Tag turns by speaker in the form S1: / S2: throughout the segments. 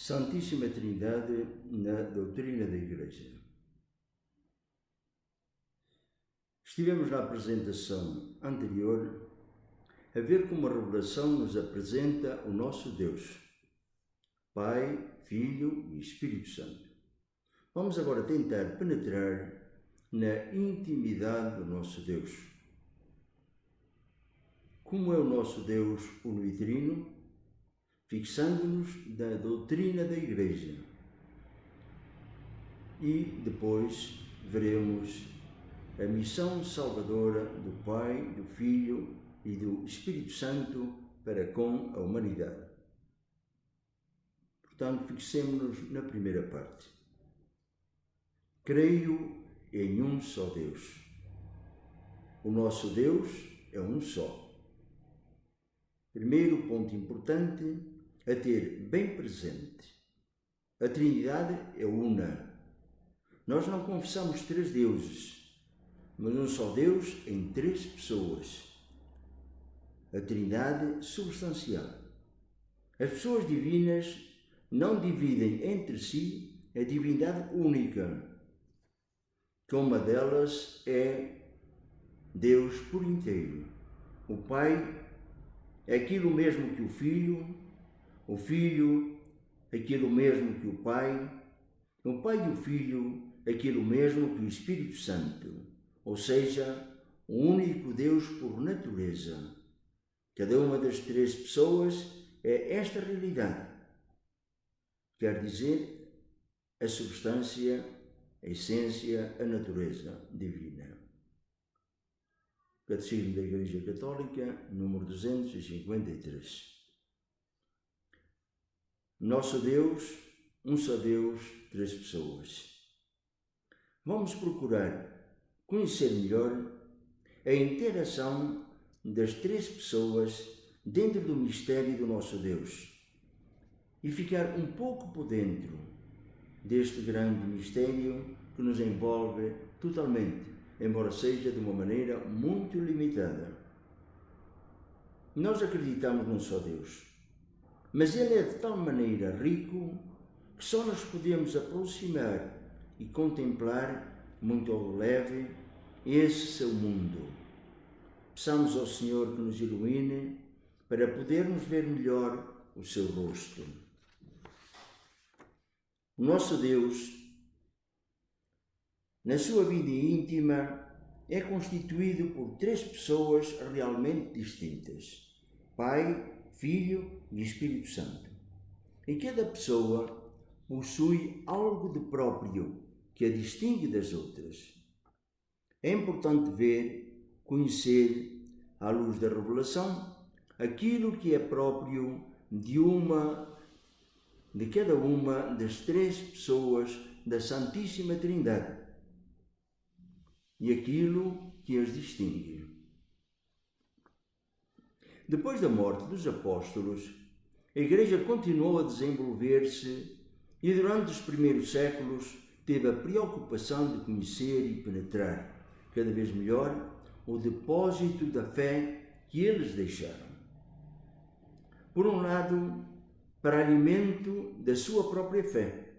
S1: Santíssima Trindade na doutrina da Igreja. Estivemos na apresentação anterior a ver como a revelação nos apresenta o nosso Deus, Pai, Filho e Espírito Santo. Vamos agora tentar penetrar na intimidade do nosso Deus. Como é o nosso Deus uno e trino? Fixando-nos na doutrina da Igreja. E depois veremos a missão salvadora do Pai, do Filho e do Espírito Santo para com a humanidade. Portanto, fixemos-nos na primeira parte. Creio em um só Deus. O nosso Deus é um só. Primeiro ponto importante a ter bem presente. A Trindade é una. Nós não confessamos três deuses, mas um só Deus em três pessoas. A Trindade substancial. As pessoas divinas não dividem entre si a divindade única, que uma delas é Deus por inteiro. O Pai é aquilo mesmo que o Filho aquilo mesmo que o Pai e o Filho aquilo mesmo que o Espírito Santo, ou seja, o único Deus por natureza. Cada uma das três pessoas é esta realidade, quer dizer, a substância, a essência, a natureza divina. Catecismo da Igreja Católica, número 253. Nosso Deus, um só Deus, três pessoas. Vamos procurar conhecer melhor a interação das três pessoas dentro do mistério do nosso Deus e ficar um pouco por dentro deste grande mistério que nos envolve totalmente, embora seja de uma maneira muito limitada. Nós acreditamos num só Deus, mas Ele é de tal maneira rico que só nos podemos aproximar e contemplar muito ao leve esse seu mundo. Peçamos ao Senhor que nos ilumine para podermos ver melhor o seu rosto. O nosso Deus, na sua vida íntima, é constituído por três pessoas realmente distintas: Pai, Filho e Espírito Santo. E cada pessoa possui algo de próprio que a distingue das outras. É importante ver, conhecer, à luz da revelação, aquilo que é próprio de cada uma das três pessoas da Santíssima Trindade e aquilo que as distingue. Depois da morte dos apóstolos, a Igreja continuou a desenvolver-se e durante os primeiros séculos teve a preocupação de conhecer e penetrar cada vez melhor o depósito da fé que eles deixaram. Por um lado, para alimento da sua própria fé,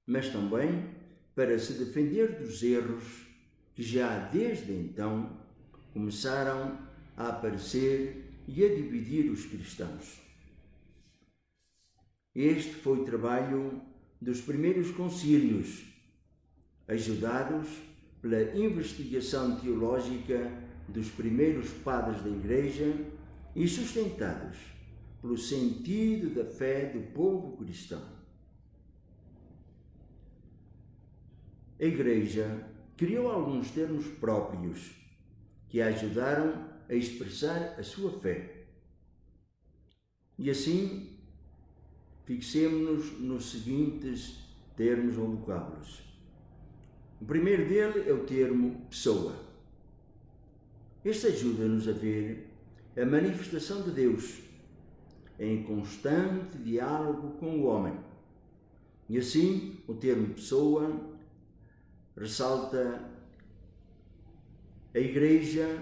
S1: mas também para se defender dos erros que já desde então começaram a aparecer e a dividir os cristãos. Este foi o trabalho dos primeiros concílios, ajudados pela investigação teológica dos primeiros padres da Igreja e sustentados pelo sentido da fé do povo cristão. A Igreja criou alguns termos próprios que a ajudaram a expressar a sua fé. E assim, fixemos-nos nos seguintes termos ou vocábulos. O primeiro dele é o termo pessoa. Este ajuda-nos a ver a manifestação de Deus em constante diálogo com o homem. E assim, o termo pessoa ressalta a Igreja,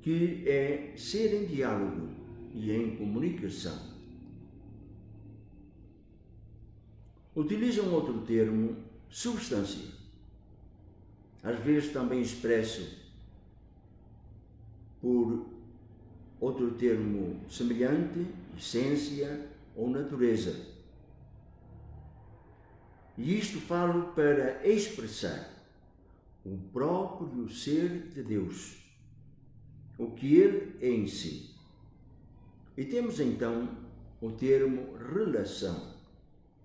S1: que é ser em diálogo e em comunicação. utilizam outro termo, substância, às vezes também expresso por outro termo semelhante, essência ou natureza. E isto falo para expressar o próprio ser de Deus, o que Ele é em si. E temos então o termo relação,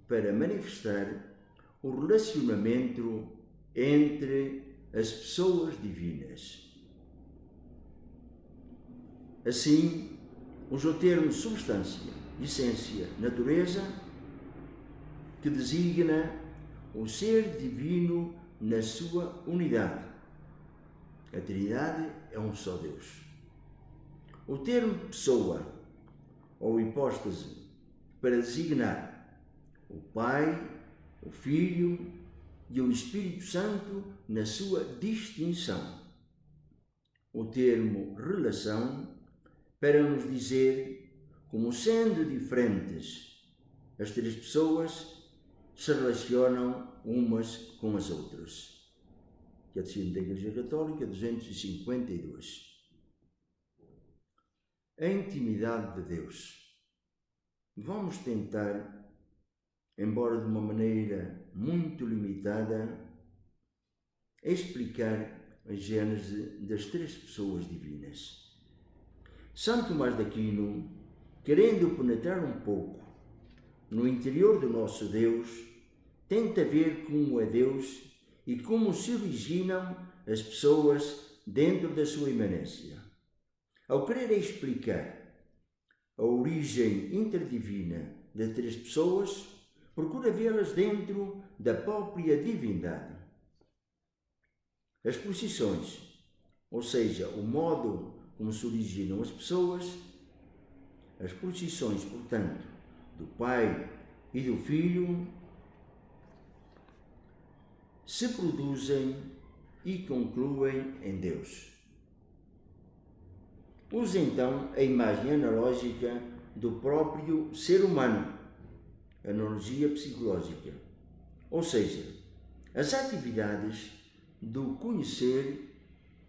S1: para manifestar o relacionamento entre as pessoas divinas. Assim, usa o termo substância, essência, natureza, que designa o ser divino na sua unidade. A Trindade é um só Deus. O termo pessoa ou hipóstase para designar o Pai, o Filho e o Espírito Santo na sua distinção. O termo relação para nos dizer como sendo diferentes as três pessoas se relacionam umas com as outras. Catecismo da Igreja Católica 252. A intimidade de Deus. Vamos tentar, embora de uma maneira muito limitada, explicar a gênese das três pessoas divinas. São Tomás de Aquino, querendo penetrar um pouco no interior do nosso Deus, tenta ver como é Deus e como se originam as pessoas dentro da sua imanência. Ao querer explicar a origem interdivina das três pessoas, procura vê-las dentro da própria divindade. As posições, ou seja, o modo como se originam as pessoas, as posições, portanto, do Pai e do Filho, se produzem e concluem em Deus. Usa então a imagem analógica do próprio ser humano, analogia psicológica, ou seja, as atividades do conhecer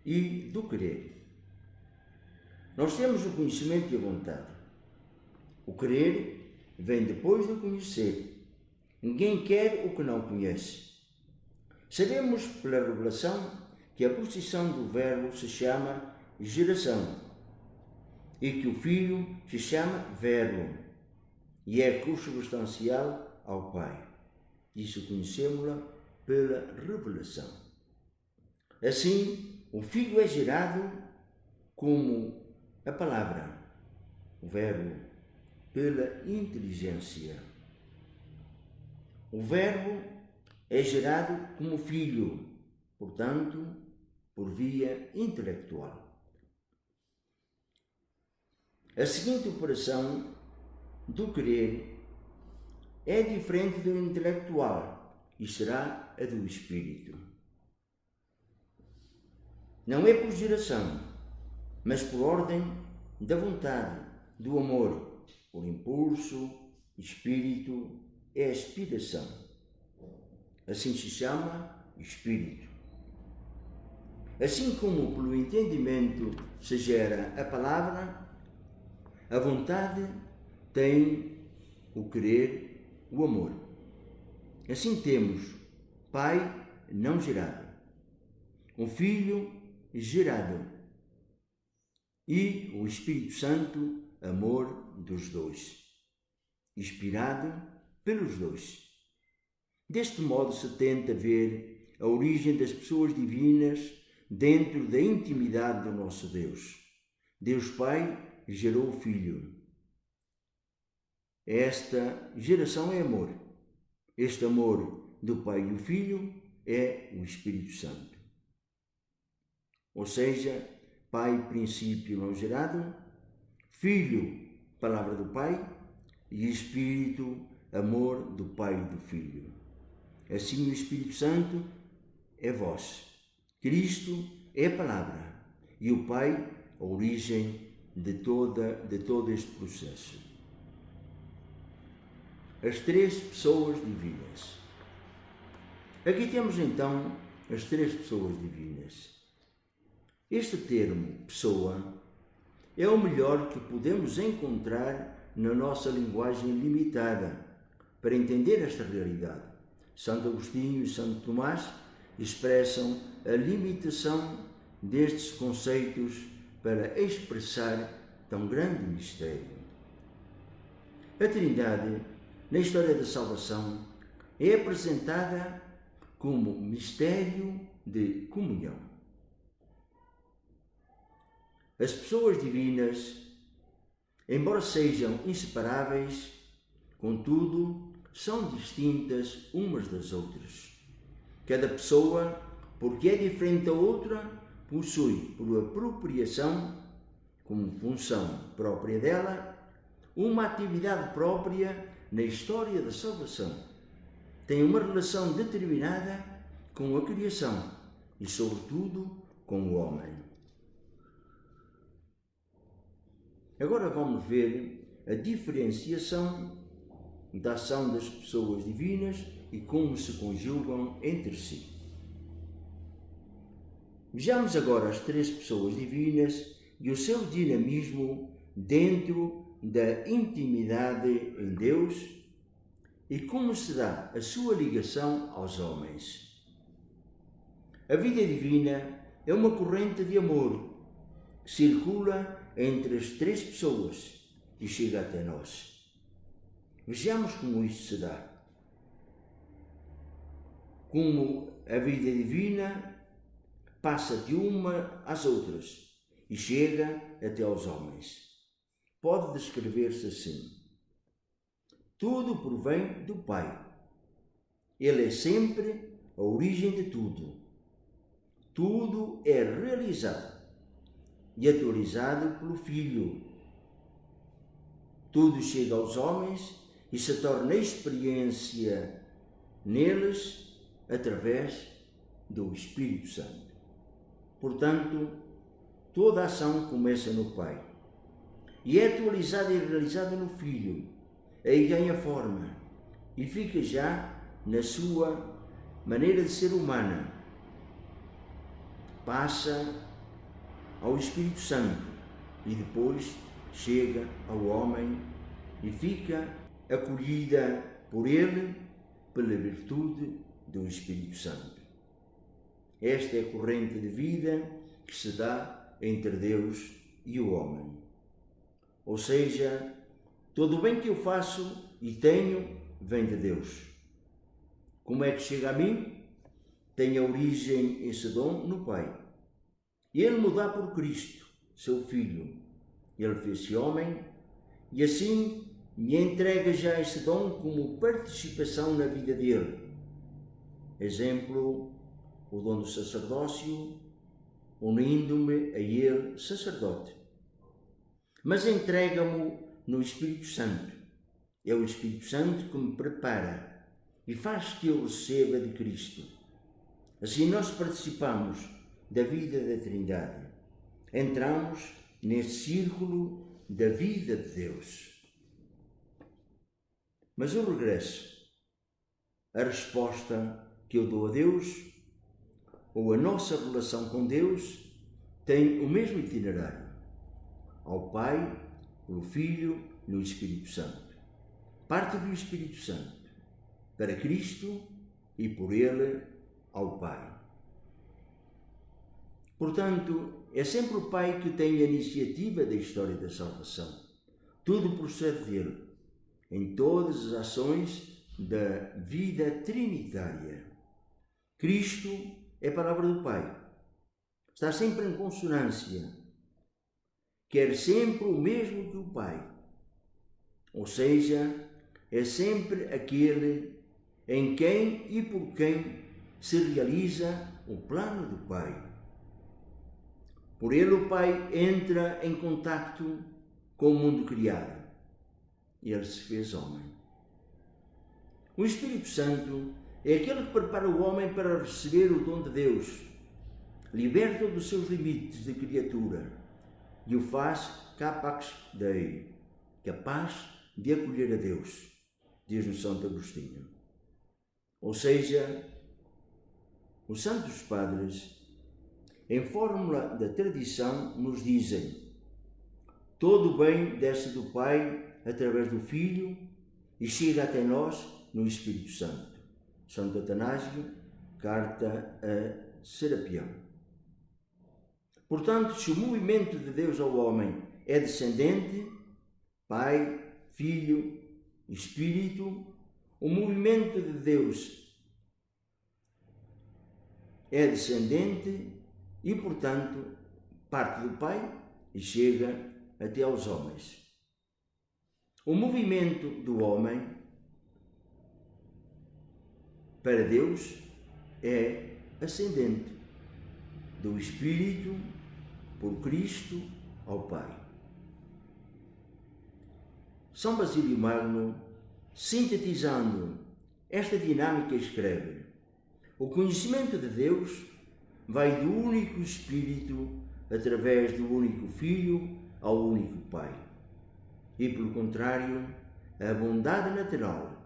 S1: e do querer. Nós temos o conhecimento e a vontade. O querer vem depois do conhecer. Ninguém quer o que não conhece. Sabemos pela revelação que a posição do Verbo se chama geração e que o Filho se chama Verbo e é consubstancial ao Pai. Isso conhecemos-la pela revelação. Assim, o Filho é gerado como a palavra, o Verbo, pela inteligência. O Verbo é gerado como Filho, portanto, por via intelectual. A seguinte operação do querer é diferente do intelectual e será a do espírito. Não é por geração, mas por ordem da vontade, do amor, por impulso, espírito, é aspiração. Assim se chama espírito. Assim como pelo entendimento se gera a palavra, a vontade tem o querer, o amor. Assim temos Pai não gerado, um Filho gerado e o Espírito Santo, amor dos dois, inspirado pelos dois. Deste modo se tenta ver a origem das pessoas divinas dentro da intimidade do nosso Deus. Deus Pai gerou o Filho. Esta geração é amor. Este amor do Pai e do Filho é o Espírito Santo. Ou seja, Pai, princípio não gerado, Filho, palavra do Pai, e Espírito, amor do Pai e do Filho. Assim o Espírito Santo é voz, Cristo é a palavra e o Pai a origem de todo este processo. as três pessoas divinas. Aqui temos então as três pessoas divinas. Este termo, pessoa, é o melhor que podemos encontrar na nossa linguagem limitada para entender esta realidade. Santo Agostinho e Santo Tomás expressam a limitação destes conceitos para expressar tão grande mistério. A Trindade, na história da salvação, é apresentada como mistério de comunhão. As pessoas divinas, embora sejam inseparáveis, contudo, são distintas umas das outras. Cada pessoa, porque é diferente da outra, possui, por apropriação, como função própria dela, uma atividade própria na história da salvação. Tem uma relação determinada com a criação e, sobretudo, com o homem. Agora vamos ver a diferenciação da ação das pessoas divinas e como se conjugam entre si. Vejamos agora as três pessoas divinas e o seu dinamismo dentro da intimidade em Deus e como se dá a sua ligação aos homens. A vida divina é uma corrente de amor que circula entre as três pessoas e chega até nós. Vejamos como isto se dá. Como a vida divina passa de uma às outras e chega até aos homens. Pode descrever-se assim: tudo provém do Pai. Ele é sempre a origem de tudo. Tudo é realizado e atualizado pelo Filho. Tudo chega aos homens e se torna experiência neles através do Espírito Santo. Portanto, toda a ação começa no Pai e é atualizada e realizada no Filho. Aí ganha forma e fica já na sua maneira de ser humana. Passa ao Espírito Santo e depois chega ao homem e fica acolhida por ele pela virtude do Espírito Santo. Esta é a corrente de vida que se dá entre Deus e o homem. Ou seja, todo o bem que eu faço e tenho vem de Deus. Como é que chega a mim? Tem a origem, esse dom, no Pai. Ele me dá por Cristo, seu Filho. Ele fez-se homem e assim me entrega já esse dom como participação na vida dele. Exemplo, o dom do sacerdócio, unindo-me a ele, sacerdote. Mas entrega-mo no Espírito Santo. É o Espírito Santo que me prepara e faz que eu receba de Cristo. Assim nós participamos da vida da Trindade. Entramos nesse círculo da vida de Deus. Mas o regresso, a resposta que eu dou a Deus, ou a nossa relação com Deus, tem o mesmo itinerário. Ao Pai, pelo Filho, no Espírito Santo. Parte do Espírito Santo para Cristo e por ele ao Pai. Portanto, é sempre o Pai que tem a iniciativa da história da salvação. Tudo procede dele, em todas as ações da vida trinitária. Cristo é a palavra do Pai. Está sempre em consonância. Quer sempre o mesmo que o Pai. Ou seja, é sempre aquele em quem e por quem se realiza o plano do Pai. Por ele o Pai entra em contacto com o mundo criado. Ele se fez homem. O Espírito Santo é aquele que prepara o homem para receber o dom de Deus, liberta-o dos seus limites de criatura e o faz capax Dei, capaz de acolher a Deus. diz-nos Santo Agostinho. Ou seja, os Santos Padres, em fórmula da tradição, nos dizem: todo o bem desce do Pai através do Filho e chega até nós no Espírito Santo. Santo Atanásio, carta a Serapião. Portanto, se o movimento de Deus ao homem é descendente, Pai, Filho, Espírito, o movimento de Deus é descendente e, portanto, parte do Pai e chega até aos homens. O movimento do homem para Deus é ascendente, do Espírito por Cristo ao Pai. São Basílio Magno, sintetizando esta dinâmica, escreve: o conhecimento de Deus vai do único Espírito através do único Filho ao único Pai. E, pelo contrário, a bondade natural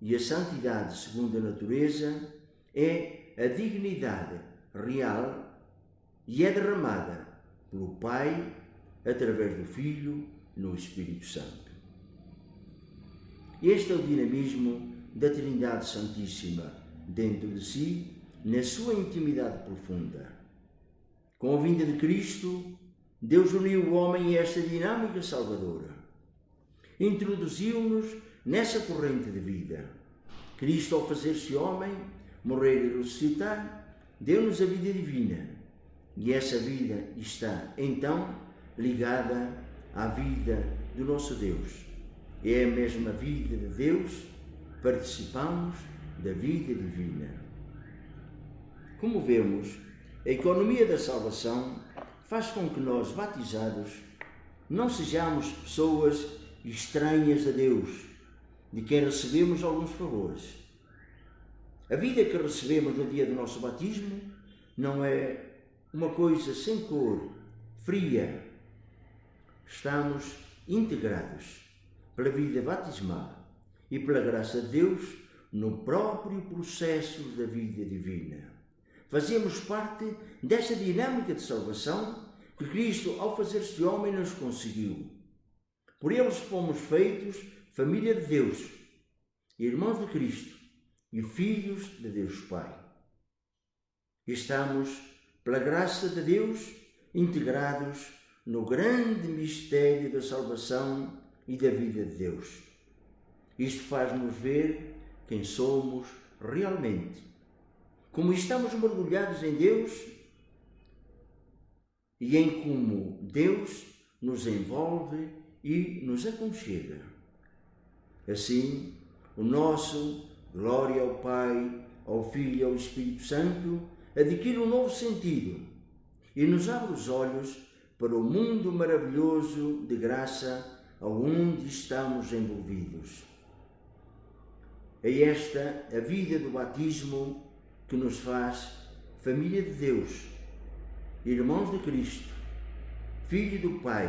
S1: e a santidade segundo a natureza é a dignidade real e é derramada pelo Pai através do Filho no Espírito Santo. Este é o dinamismo da Trindade Santíssima dentro de si, na sua intimidade profunda. Com a vinda de Cristo, Deus uniu o homem a esta dinâmica salvadora. Introduziu-nos nessa corrente de vida. Cristo, ao fazer-se homem, morrer e ressuscitar, deu-nos a vida divina. E essa vida está, então, ligada à vida do nosso Deus. É a mesma vida de Deus, participamos da vida divina. Como vemos, a economia da salvação faz com que nós, batizados, não sejamos pessoas estranhas a Deus, de quem recebemos alguns favores. A vida que recebemos no dia do nosso batismo não é uma coisa sem cor, fria. Estamos integrados pela vida batismal e pela graça de Deus no próprio processo da vida divina. Fazemos parte desta dinâmica de salvação que Cristo, ao fazer-se homem, nos conseguiu. Por eles fomos feitos família de Deus, irmãos de Cristo e filhos de Deus Pai. Estamos, pela graça de Deus, integrados no grande mistério da salvação e da vida de Deus. Isto faz-nos ver quem somos realmente, como estamos mergulhados em Deus e em como Deus nos envolve e nos aconchega. Assim, o nosso glória ao Pai, ao Filho e ao Espírito Santo adquire um novo sentido e nos abre os olhos para o mundo maravilhoso de graça aonde estamos envolvidos. É esta a vida do batismo que nos faz família de Deus, irmãos de Cristo, Filho do Pai,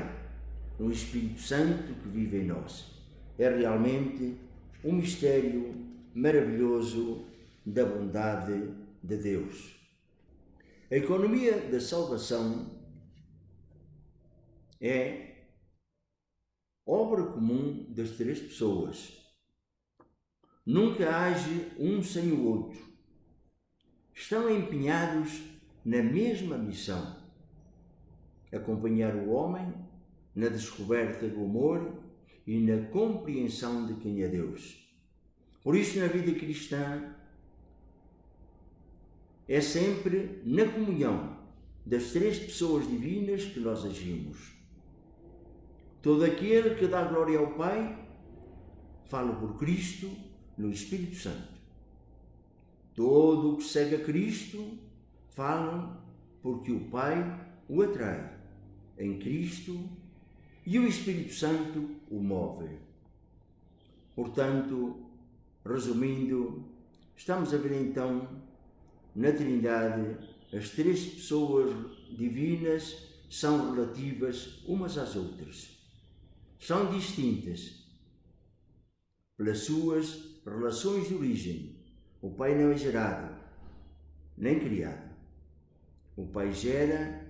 S1: no Espírito Santo que vive em nós. É realmente um mistério maravilhoso da bondade de Deus. A economia da salvação é obra comum das três pessoas. Nunca age um sem o outro. Estão empenhados na mesma missão: acompanhar o homem na descoberta do amor e na compreensão de quem é Deus. Por isso, na vida cristã, é sempre na comunhão das três pessoas divinas que nós agimos. Todo aquele que dá glória ao Pai fala por Cristo no Espírito Santo. Todo o que segue a Cristo fala porque o Pai o atrai em Cristo e o Espírito Santo o move. Portanto, resumindo, estamos a ver então na Trindade as três pessoas divinas são relativas umas às outras. São distintas, pelas suas relações de origem. O Pai não é gerado, nem criado. O Pai gera,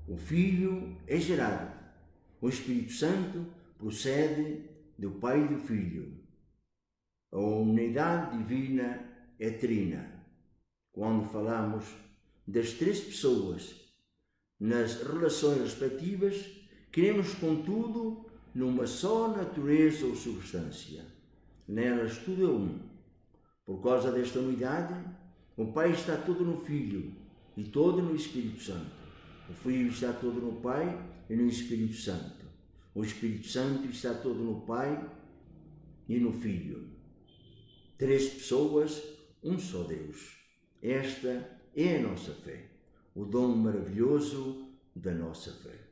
S1: o Filho é gerado. O Espírito Santo procede do Pai e do Filho. A unidade divina é trina. Quando falamos das três pessoas nas relações respectivas, queremos, contudo, numa só natureza ou substância. Nelas tudo é um. Por causa desta unidade, o Pai está todo no Filho e todo no Espírito Santo. O Filho está todo no Pai e no Espírito Santo. O Espírito Santo está todo no Pai e no Filho. Três pessoas, um só Deus. Esta é a nossa fé, o dom maravilhoso da nossa fé.